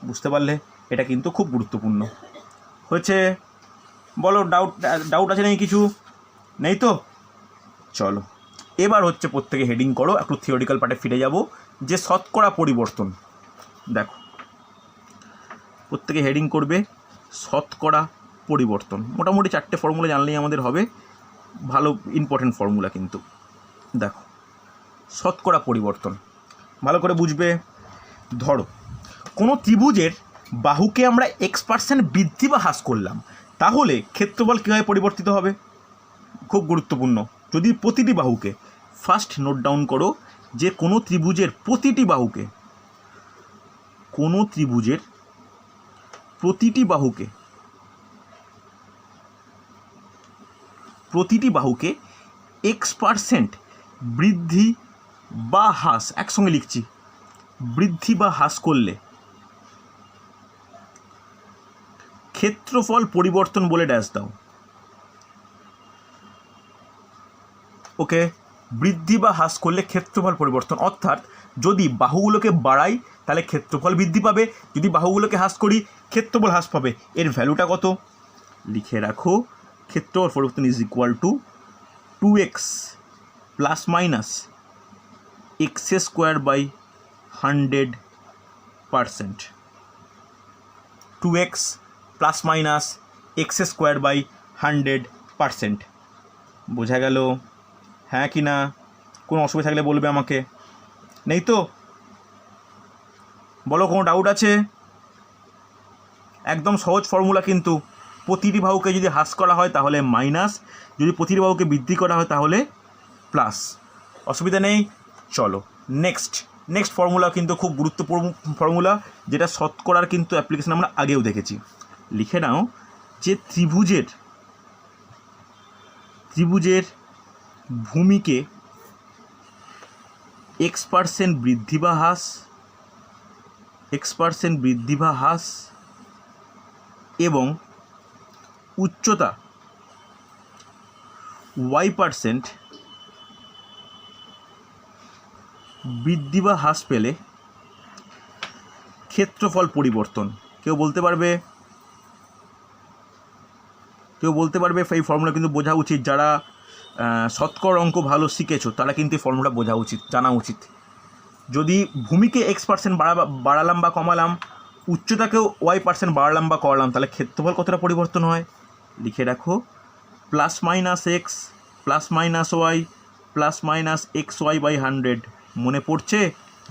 বুঝতে পারলে? এটা কিন্তু খুব গুরুত্বপূর্ণ হয়েছে। বলো, ডাউট আছে নাকি? কিছু নেই তো? চলো এবার হচ্ছে প্রত্যেকে হেডিং করো, একটু থিওরিক্যাল পার্টে ফিরে যাব। যে শতকরা পরিবর্তন, দেখো প্রত্যেকে হেডিং করবে শতকরা পরিবর্তন। মোটামুটি 4টে ফর্মুলা জানলেই আমাদের হবে, ভালো ইম্পর্টেন্ট ফর্মুলা কিন্তু। দেখো শতকরা পরিবর্তন ভালো করে বুঝবে। ধরো কোনো ত্রিভুজের বাহুকে আমরা x% বৃদ্ধি বা হ্রাস করলাম, তাহলে ক্ষেত্রফল কীভাবে পরিবর্তিত হবে? খুব গুরুত্বপূর্ণ। যদি প্রতিটি বাহুকে, ফার্স্ট নোট ডাউন করো যে কোনো ত্রিভুজের প্রতিটি বাহুকে x% বৃদ্ধি বা হ্রাস, একসঙ্গে লিখছি, বৃদ্ধি বা হ্রাস করলে ক্ষেত্রফল পরিবর্তন বলে ড্যাশ দাও। ওকে, বৃদ্ধি বা হ্রাস করলে ক্ষেত্রফল পরিবর্তন, অর্থাৎ যদি বাহুগুলোকে বাড়াই তাহলে ক্ষেত্রফল বৃদ্ধি পাবে, যদি বাহুগুলোকে হ্রাস করি ক্ষেত্রফল হ্রাস পাবে। এর ভ্যালুটা কত লিখে রাখো। ক্ষেত্রফল পরিবর্তন is equal to 2x plus minus x² by 100%। 2x plus minus x square by 100%। বোঝা গেল? হ্যাঁ কি না? কোনো অসুবিধা থাকলে বলবে আমাকে। নেই তো? বলো, কোনো ডাউট আছে? একদম সহজ ফর্মুলা কিন্তু। প্রতিটি বাহুকে যদি হ্রাস করা হয় তাহলে মাইনাস, যদি প্রতিটি বাহুকে বৃদ্ধি করা হয় তাহলে প্লাস। অসুবিধা নেই। চলো নেক্সট ফর্মুলা কিন্তু খুব গুরুত্বপূর্ণ ফর্মুলা, যেটা শতকরার কিন্তু অ্যাপ্লিকেশন আমরা আগেও দেখেছি। লিখে নাও যে ত্রিভুজের ভূমিকে x% বৃদ্ধি বা হ্রাস এবং উচ্চতা y% বৃদ্ধি বা হ্রাস পেলে ক্ষেত্রফল পরিবর্তন। কেউ বলতে পারবে এই ফর্মুলা কিন্তু বোঝা উচিত। যারা শতকর অঙ্ক ভালো শিখেছো তারা কিন্তু এই ফর্মুলা বোঝা উচিত, জানা উচিত। যদি ভূমিকে x% বাড়ালাম বা কমালাম, উচ্চতাকেও y% বাড়ালাম বা কমালাম, তাহলে ক্ষেত্রফল কতটা পরিবর্তন হয়? লিখে রাখো, plus minus x plus minus y plus minus xy/100। মনে পড়ছে?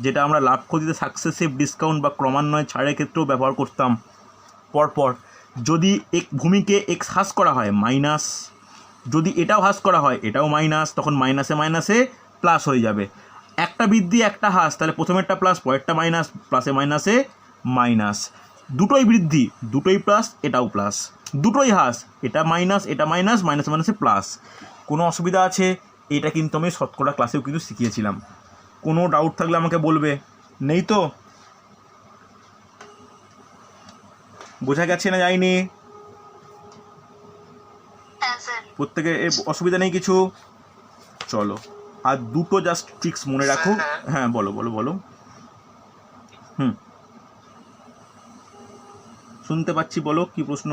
যেটা আমরা লাভ ক্ষতিতে সাকসেসিভ ডিসকাউন্ট বা ক্রমান্বয়ে ছাড়ের ক্ষেত্রেও ব্যবহার করতাম। পরপর যদি ভূমিকে এক্স হ্রাস করা হয় মাইনাস, যদি এটাও হ্রাস করা হয় এটাও মাইনাস, তখন মাইনাসে প্লাস হয়ে যাবে। একটা বৃদ্ধি একটা হ্রাস, তাহলে প্রথমেরটা প্লাস পরেরটা মাইনাস, প্লাসে মাইনাসে মাইনাস। দুটোই বৃদ্ধি দুটোই প্লাস, এটাও প্লাস। দুটোই হ্রাস, এটা মাইনাস এটা মাইনাস, মাইনাসে প্লাস। কোনো অসুবিধা আছে? এটা কিন্তু আমি শতকরা ক্লাসেও কিন্তু শিখিয়েছিলাম। কোনো ডাউট থাকলে আমাকে বলবে। নেই তো? বোঝা গেছে না যায়নি? হ্যাঁ স্যার। প্রত্যেকে অসুবিধা নেই কিছু? চলো, আর দুটো জাস্ট ট্রিক্স মনে রাখো। হ্যাঁ বলো। শুনতে পাচ্ছি, বলো কি প্রশ্ন?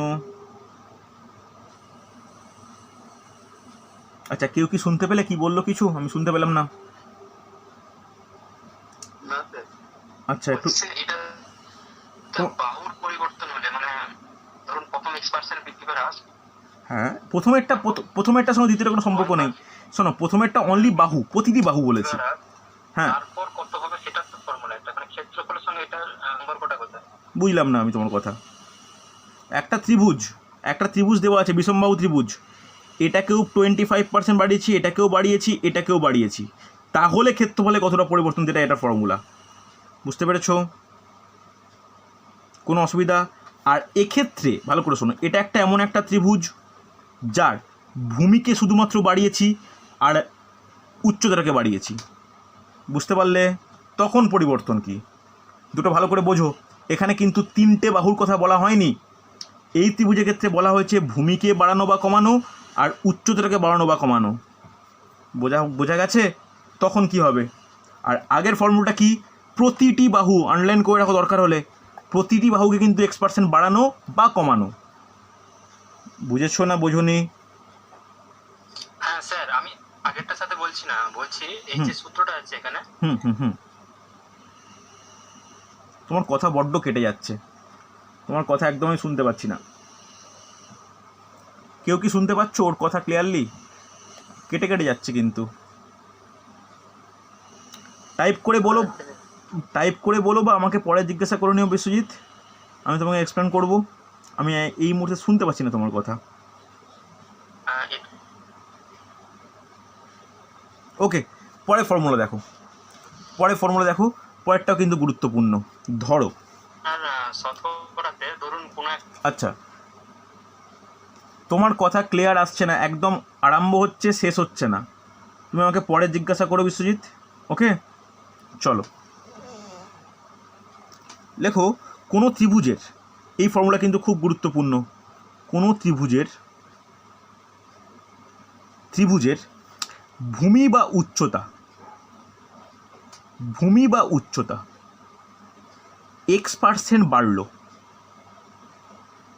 আচ্ছা, কেউ কি শুনতে পেলে? কি বললো কিছু? আমি শুনতে পেলাম না। আচ্ছা, একটু বাহুর পরিবর্তন হলে মানে ধরুন প্রথম x% বৃদ্ধি করে হ্রাস। হ্যাঁ, প্রথমেরটার সঙ্গে দ্বিতীয়টা কোনো সম্পর্ক নেই। শোনো, প্রথমেরটা অনলি বাহু, প্রতিটি বাহু বলেছি। হ্যাঁ, তারপর কত হবে সেটা তো ফর্মুলা, এটা মানে ক্ষেত্রফলের সঙ্গে এটার সম্পর্কটা কোথায়? বুঝলাম না আমি তোমার কথা। একটা ত্রিভুজ দেওয়া আছে, বিষমবাহু ত্রিভুজ। এটাকেও 25% বাড়িয়েছি, এটাকেও বাড়িয়েছি, তাহলে ক্ষেত্রফলে কতটা পরিবর্তন, যেটা এটা ফর্মুলা। বুঝতে পেরেছো? কোনো অসুবিধা? আর এক্ষেত্রে ভালো করে শোনো, এটা এমন একটা ত্রিভুজ যার ভূমিকে শুধুমাত্র বাড়িয়েছি আর উচ্চতাটাকে বাড়িয়েছি। বুঝতে পারলে? তখন পরিবর্তন কি, দুটো ভালো করে বোঝো। এখানে কিন্তু তিনটে বাহুর কথা বলা হয়নি। এই ত্রিভুজের ক্ষেত্রে বলা হয়েছে ভূমিকে বাড়ানো বা কমানো আর উচ্চতাটাকে বাড়ানো বা কমানো। বোঝা গেছে? তখন কি হবে? আর আগের ফর্মুলাটা কি? প্রতিটি বাহু, আনলাইন করে রাখো দরকার হলে, প্রতিটি বাহুকে কিন্তু x% বাড়ানো বা কমানো। বুঝেছো না বোঝোনি? হ্যাঁ স্যার, আমি আগেরটার সাথে বলছি এই যে সূত্রটা আছে এখানে। তোমার কথা বড্ড কেটে যাচ্ছে, তোমার কথা একদমই শুনতে পাচ্ছি না। কেউ কি শুনতে পাচ্ছ ওর কথা ক্লিয়ারলি? কেটে যাচ্ছে কিন্তু। টাইপ করে বলো বা আমাকে পরে জিজ্ঞাসা করে নিও বিশ্বজিৎ, আমি তোমাকে এক্সপ্লেন করব। আমি এই মুহূর্তে শুনতে পাচ্ছি না তোমার কথা। ওকে, পরের ফর্মুলা দেখো, পরেরটাও কিন্তু গুরুত্বপূর্ণ। ধরো, আচ্ছা, তোমার কথা ক্লিয়ার আসছে না, একদম আরম্ভ হচ্ছে শেষ হচ্ছে না। তুমি আমাকে পরে জিজ্ঞাসা করো বিশ্বজিৎ। ওকে, চলো লেখো, কোনো ত্রিভুজের, এই ফর্মুলা কিন্তু খুব গুরুত্বপূর্ণ। কোনো ত্রিভুজের ভূমি বা উচ্চতা x% বাড়লো।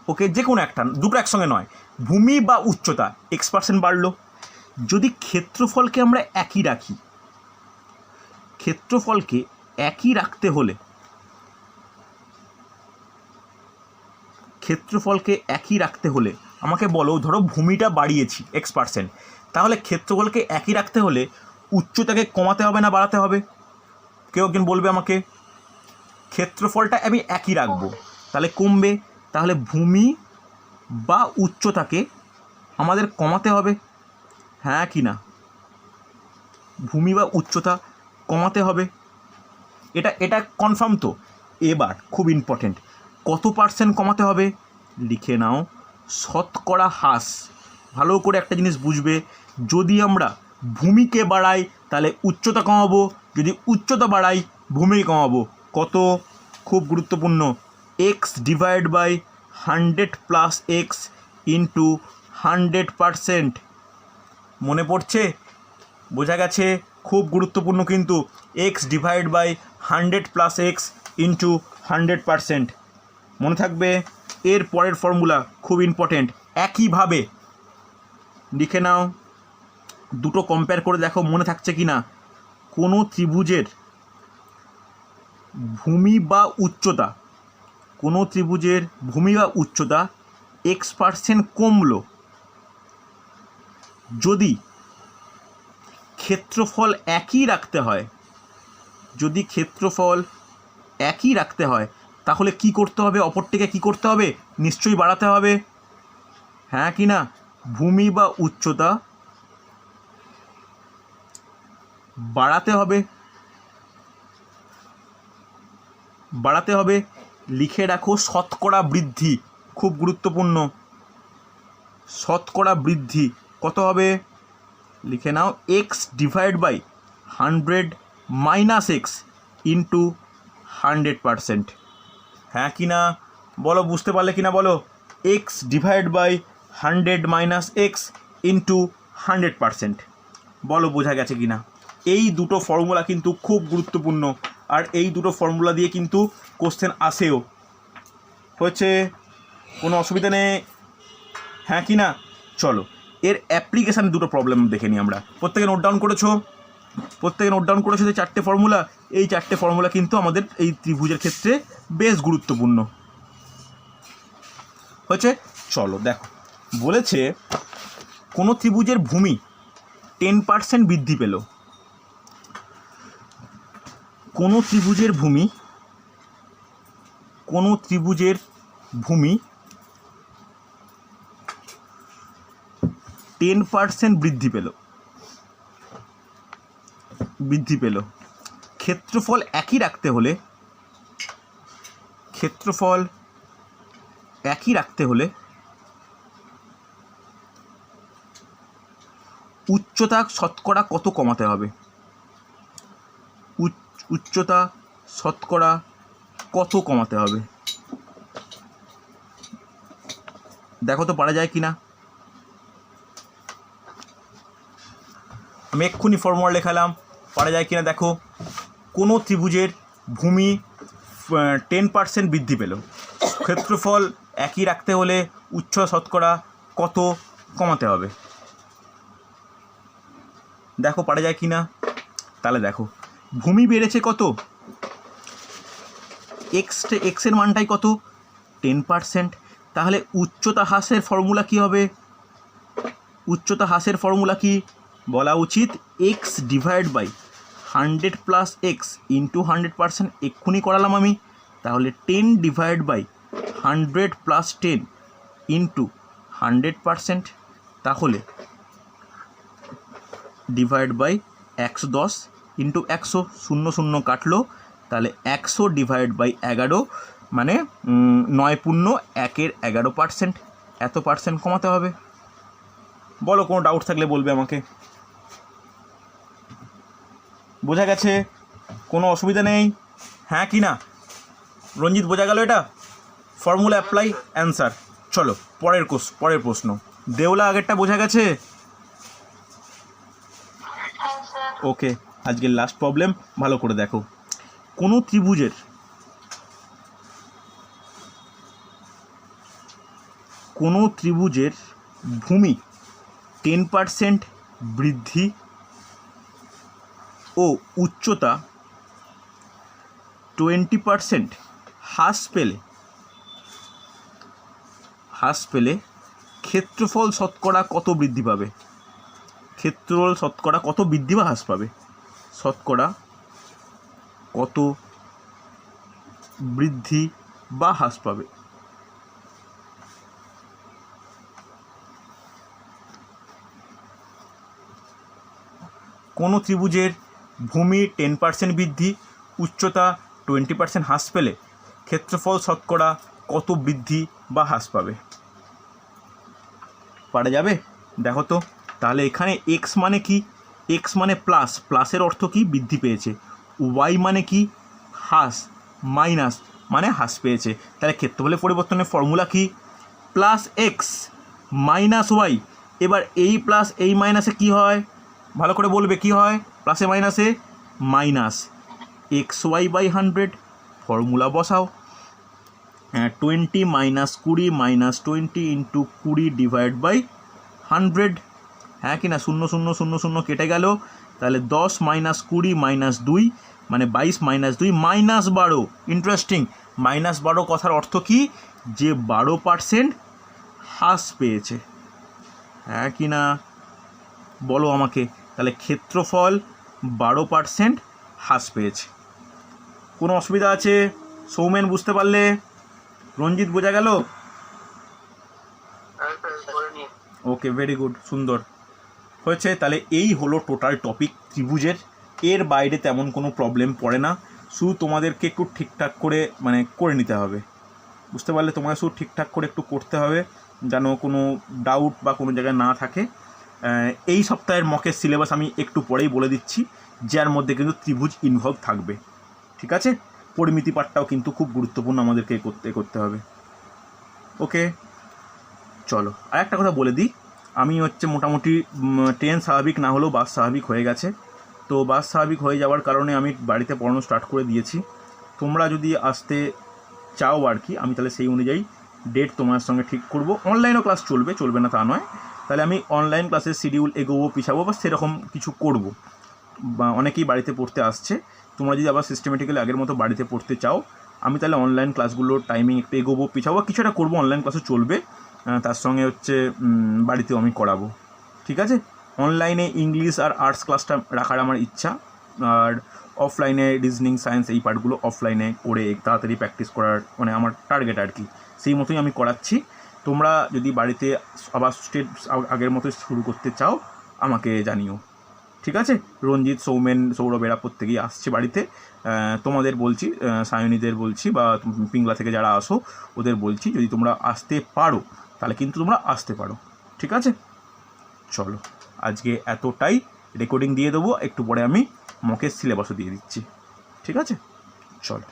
ওকে, যে কোনো একটা, দুটো একসঙ্গে নয়, ভূমি বা উচ্চতা x% বাড়লো। যদি ক্ষেত্রফলকে আমরা একই রাখি, ক্ষেত্রফলকে একই রাখতে হলে ক্ষেত্রফলকে একই রাখতে হলে আমাকে বলো, ধরো ভূমিটা বাড়িয়েছি x%, তাহলে ক্ষেত্রফলকে একই রাখতে হলে উচ্চতাকে কমাতে হবে না বাড়াতে হবে? কেউ একজন বলবে আমাকে। ক্ষেত্রফলটা আমি একই রাখবো, তাহলে কমবে, তাহলে ভূমি বা উচ্চতাকে আমাদের কমাতে হবে, হ্যাঁ কি না? ভূমি বা উচ্চতা কমাতে হবে, এটা কনফার্ম তো। এবার খুব ইম্পর্টেন্ট, কত পার্সেন্ট কমাতে হবে? লিখে নাও, শতকরা হ্রাস। ভালো করে একটা জিনিস বুঝবে, যদি আমরা ভূমিকে বাড়াই তাহলে উচ্চতা কমাবো, যদি উচ্চতা বাড়াই ভূমিকে কমাবো। কত? খুব গুরুত্বপূর্ণ, x/100 + x ইন্টু 100%। মনে পড়ছে? বোঝা গেছে? খুব গুরুত্বপূর্ণ কিন্তু, x/100 + x ইন্টু 100%। মনে থাকবে। এর পরের ফর্মুলা খুব ইম্পর্টেন্ট, একইভাবে লিখে নাও, দুটো কম্পেয়ার করে দেখো মনে থাকছে কি না। কোনো ত্রিভুজের ভূমি বা উচ্চতা, কোনো ত্রিভুজের ভূমি বা উচ্চতা x% কমলো যদি ক্ষেত্রফল একই রাখতে হয়, যদি ক্ষেত্রফল একই রাখতে হয় তাহলে কি করতে হবে? অপরটিকে কি করতে হবে? নিশ্চয়ই বাড়াতে হবে, হ্যাঁ কি না? ভূমি বা উচ্চতা বাড়াতে হবে, বাড়াতে হবে। লিখে রাখো, শতকরা বৃদ্ধি, খুব গুরুত্বপূর্ণ, শতকরা বৃদ্ধি কত হবে? লিখে নাও, x/100 - x ইন্টু 100%, হ্যাঁ কি না? বলো, বুঝতে পারলে কি না বলো? x/100 - x ইন্টু 100%, বলো বোঝা গেছে কি না? এই দুটো ফর্মুলা কিন্তু খুব গুরুত্বপূর্ণ, আর এই দুটো ফর্মুলা দিয়ে কিন্তু কোশ্চেন আসেও। হচ্ছে, কোনো অসুবিধা নেই, হ্যাঁ কি না? চলো এর অ্যাপ্লিকেশান দুটো প্রবলেম দেখে নিই আমরা। প্রত্যেকে নোট ডাউন করেছো? প্রত্যেকে নোট ডাউন করেছো যে 4টে ফর্মুলা? এই 4টে ফর্মুলা কিন্তু আমাদের এই ত্রিভুজের ক্ষেত্রে বেশ গুরুত্বপূর্ণ হচ্ছে। চলো দেখো, বলেছে কোনো ত্রিভুজের ভূমি 10% বৃদ্ধি পেল। কোনো ত্রিভুজের ভূমি, কোনো ত্রিভুজের ভূমি 10% বৃদ্ধি পেল, বৃদ্ধি পেল। ক্ষেত্রফল একই রাখতে হলে, ক্ষেত্রফল একই রাখতে হলে উচ্চতা শতকরা কত কমাতে হবে? উচ্চতা শতকরা কত কমাতে হবে? দেখো তো পারা যায় কি না। আমি এক্ষুনি ফর্মুলা লেখালাম, পারা যায় কি না দেখো। কোনো ত্রিভুজের ভূমি 10% বৃদ্ধি পেল, ক্ষেত্রফল একই রাখতে হলে উচ্চতা শতকরা কত কমাতে হবে? দেখো পারা যায় কি না। তাহলে দেখো, ভূমি বেড়েছে কত? এক্সের মানটাই কত? 10%। তাহলে উচ্চতা হ্রাসের ফর্মুলা কি হবে? উচ্চতা হ্রাসের ফর্মুলা কি? বলা উচিত x/100 + x ইন্টু 100%। এক্ষুনি করালাম আমি। তাহলে 10/100 + 10 ইন্টু 100%, তাহলে /110 ইন্টু 100, 0 0 কাটলো, তাহলে 100/11 মানে 9×1=11%। এত পার্সেন্ট কমাতে হবে। বলো, কোনো ডাউট থাকলে বলবে আমাকে। বোঝা গেছে? কোনো অসুবিধা নেই, হ্যাঁ কি না? রঞ্জিত, বোঝা গেল এটা? Formula apply, answer. চলো পরের প্রশ্ন। দেওলা, আগেরটা বোঝা গেছে? ওকে, আজকের লাস্ট প্রবলেম ভালো করে দেখো। কোনো ত্রিভুজের ভূমি 10% বৃদ্ধি ও উচ্চতা 20% হ্রাস পেলে হ্রাস পেলে ক্ষেত্রফল শতকরা কত বৃদ্ধি পাবে? ক্ষেত্রফল শতকরা কত বৃদ্ধি বা হ্রাস পাবে? শতকরা কত বৃদ্ধি বা হ্রাস পাবে? কোনো ত্রিভুজের ভূমি 10% বৃদ্ধি, উচ্চতা 20% হ্রাস পেলে ক্ষেত্রফল শতকরা কত বৃদ্ধি বা হ্রাস পাবে? পারা যাবে? দেখো তো, তাহলে এখানে এক্স মানে কি? এক্স মানে প্লাস, প্লাসের অর্থ কি? বৃদ্ধি পেয়েছে। ওয়াই মানে কি? হ্রাস, মাইনাস মানে হ্রাস পেয়েছে। তাহলে ক্ষেত্রফলের পরিবর্তনের ফর্মুলা কি? Plus x minus y. এবার এই প্লাস এই মাইনাসে কি হয়? ভালো করে বলবে কি হয়? প্লাসে মাইনাসে minus x y by 100। Formula বসাও। 20 minus 20 minus 20 into 20 divide by 100। হ্যাঁ কি না? 0 0 0 0 কেটে গেল। তাহলে 10 মাইনাস 20 মাইনাস 2 মানে 22 মাইনাস 2 মাইনাস 12। ইন্টারেস্টিং। মাইনাস 12 কথার অর্থ কি? যে 12% হ্রাস পেয়েছে। হ্যাঁ কি না বলো আমাকে। তাহলে ক্ষেত্রফল 12% হ্রাস পেয়েছে। কোনো অসুবিধা আছে? সৌমেন বুঝতে পারলে? রঞ্জিত বোঝা গেল? ওকে, ভেরি গুড, সুন্দর হয়েছে। তাহলে এই হলো টোটাল টপিক ত্রিভুজের। এর বাইরে তেমন কোনো প্রবলেম পড়ে না, শুধু তোমাদেরকে একটু ঠিকঠাক করে করে নিতে হবে। বুঝতে পারলে? তোমাদের শুধু ঠিকঠাক করে একটু করতে হবে, যেন কোনো ডাউট বা কোনো জায়গায় না থাকে। এই সপ্তাহের মকের সিলেবাস আমি একটু পরেই বলে দিচ্ছি, যার মধ্যে কিন্তু ত্রিভুজ ইনভলভ থাকবে। ঠিক আছে? পরিমিতি পাঠটাও কিন্তু খুব গুরুত্বপূর্ণ আমাদেরকে করতে হবে। ওকে, চলো আর একটা কথা বলে দিই। আমি মোটামুটি ট্রেন স্বাভাবিক না হলেও বাস স্বাভাবিক হয়ে গেছে। তো বাস স্বাভাবিক হয়ে যাওয়ার কারণে আমি বাড়িতে পড়ানো স্টার্ট করে দিয়েছি। তোমরা যদি আসতে চাও আর কি, আমি তাহলে সেই অনুযায়ী ডেট তোমার সঙ্গে ঠিক করব। অনলাইনও ক্লাস চলবে না তা নয়। তাহলে আমি অনলাইন ক্লাসের শিডিউল এগোবো পিছাবো বা সেরকম কিছু করব। বা অনেকেই বাড়িতে পড়তে আসছে, তোমরা যদি আবার সিস্টেমেটিক্যালি আগের মতো বাড়িতে পড়তে চাও, আমি তাহলে অনলাইন ক্লাসগুলোর টাইমিং একটু এগোবো পিছাবো, কিছু একটা করবো। অনলাইন ক্লাসও চলবে, তার সঙ্গে বাড়িতেও আমি করাবো। ঠিক আছে? অনলাইনে ইংলিশ আর আর্টস ক্লাসটা রাখার আমার ইচ্ছা, আর অফলাইনে রিজনিং সায়েন্স এই পার্টগুলো অফলাইনে করে তাড়াতাড়ি প্র্যাকটিস করার আমার টার্গেট আর কি। সেই মতোই আমি করাচ্ছি। তোমরা যদি বাড়িতে আবার আগের মতো শুরু করতে চাও আমাকে জানিও। ঠিক আছে? রঞ্জিত, সৌমেন, সৌরভ এরা প্রত্যেকেই আসছে বাড়িতে। তোমাদের বলছি, সায়নীদের বলছি, বা পিংলা থেকে যারা আসো ওদের বলছি, যদি তোমরা আসতে পারো তাহলে কিন্তু তোমরা আসতে পারো। ঠিক আছে? চলো আজকে এতটাই। রেকর্ডিং দিয়ে দেবো, একটু পরে আমি মকের সিলেবাসও দিয়ে দিচ্ছি। ঠিক আছে? চলো।